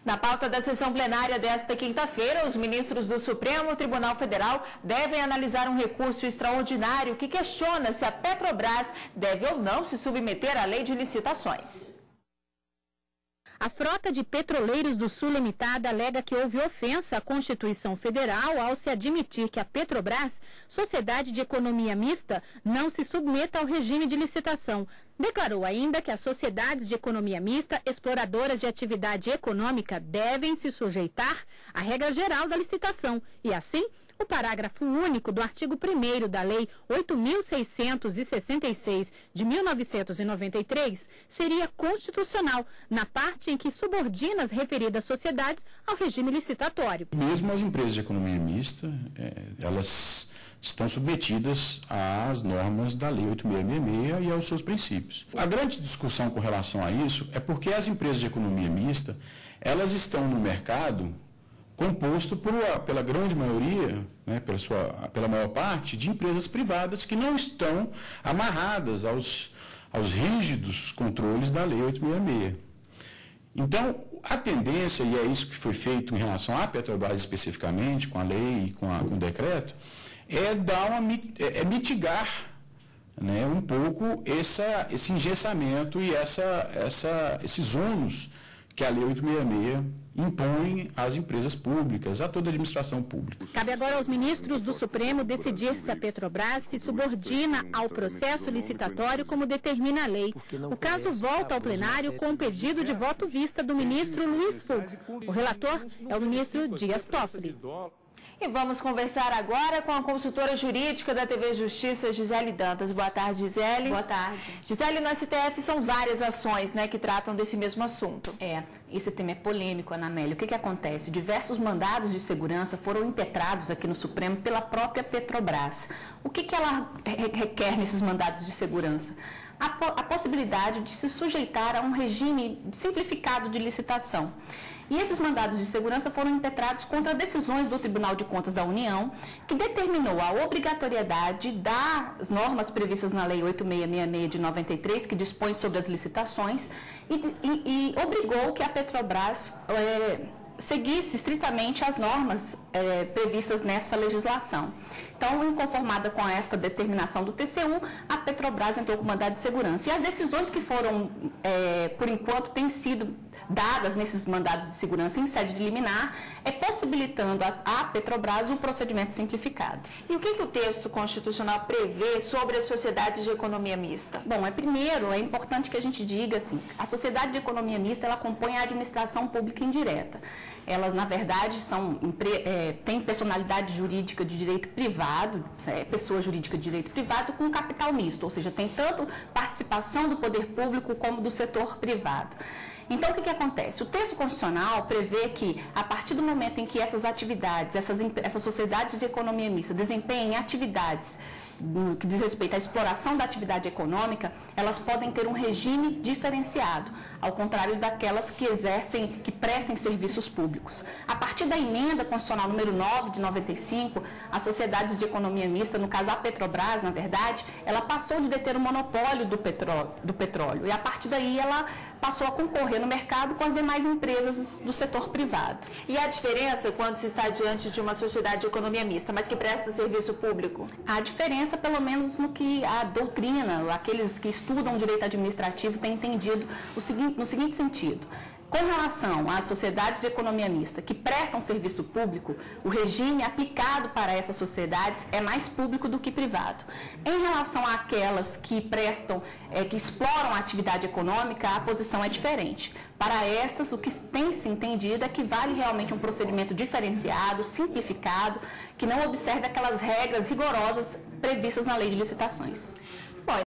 Na pauta da sessão plenária desta quinta-feira, os ministros do Supremo Tribunal Federal devem analisar um recurso extraordinário que questiona se a Petrobras deve ou não se submeter à lei de licitações. A Frota de Petroleiros do Sul Limitada alega que houve ofensa à Constituição Federal ao se admitir que a Petrobras, sociedade de economia mista, não se submeta ao regime de licitação. Declarou ainda que as sociedades de economia mista, exploradoras de atividade econômica, devem se sujeitar à regra geral da licitação e, assim, o parágrafo único do artigo 1º da Lei 8.666 de 1993 seria constitucional, na parte em que subordina as referidas sociedades ao regime licitatório. Mesmo as empresas de economia mista, elas estão submetidas às normas da Lei 8.666 e aos seus princípios. A grande discussão com relação a isso é porque as empresas de economia mista, elas estão no mercado composto pela grande maioria, pela maior parte, de empresas privadas que não estão amarradas aos rígidos controles da Lei 8.666. Então, a tendência, e é isso que foi feito em relação à Petrobras especificamente, com a lei e com o decreto, é mitigar um pouco esse engessamento e esses ônus que a Lei 8.666 impõe às empresas públicas, a toda a administração pública. Cabe agora aos ministros do Supremo decidir se a Petrobras se subordina ao processo licitatório como determina a lei. O caso volta ao plenário com um pedido de voto vista do ministro Luiz Fux. O relator é o ministro Dias Toffoli. E vamos conversar agora com a consultora jurídica da TV Justiça, Gisele Dantas. Boa tarde, Gisele. Boa tarde. Gisele, no STF são várias ações, que tratam desse mesmo assunto. Esse tema é polêmico, Ana Amélia. O que acontece? Diversos mandados de segurança foram impetrados aqui no Supremo pela própria Petrobras. O que ela requer nesses mandados de segurança? A possibilidade de se sujeitar a um regime simplificado de licitação. E esses mandados de segurança foram impetrados contra decisões do Tribunal de Contas da União, que determinou a obrigatoriedade das normas previstas na Lei 8.666 de 93, que dispõe sobre as licitações, e obrigou que a Petrobras seguisse estritamente as normas previstas nessa legislação. Então, inconformada com esta determinação do TCU, a Petrobras entrou com mandado de segurança. E as decisões que foram, por enquanto, têm sido dadas nesses mandados de segurança em sede de liminar, possibilitando à Petrobras um procedimento simplificado. E o que o texto constitucional prevê sobre as sociedades de economia mista? Bom, primeiro, é importante que a gente diga assim, a sociedade de economia mista, ela compõe a administração pública indireta. Elas, na verdade, têm personalidade jurídica de direito privado, pessoa jurídica de direito privado com capital misto, ou seja, tem tanto participação do poder público como do setor privado. Então, o que acontece? O texto constitucional prevê que, a partir do momento em que essas atividades, essas sociedades de economia mista desempenhem atividades no que diz respeito à exploração da atividade econômica, elas podem ter um regime diferenciado, ao contrário daquelas que prestem serviços públicos. A partir da emenda constitucional número 9 de 95, as sociedades de economia mista, no caso a Petrobras, na verdade, ela passou de deter o monopólio do petróleo e a partir daí ela passou a concorrer no mercado com as demais empresas do setor privado. E a diferença quando se está diante de uma sociedade de economia mista, mas que presta serviço público? A diferença, pelo menos no que a doutrina, aqueles que estudam direito administrativo têm entendido no seguinte sentido. Com relação às sociedades de economia mista que prestam serviço público, o regime aplicado para essas sociedades é mais público do que privado. Em relação àquelas que que exploram a atividade econômica, a posição é diferente. Para estas, o que tem se entendido é que vale realmente um procedimento diferenciado, simplificado, que não observe aquelas regras rigorosas previstas na Lei de Licitações.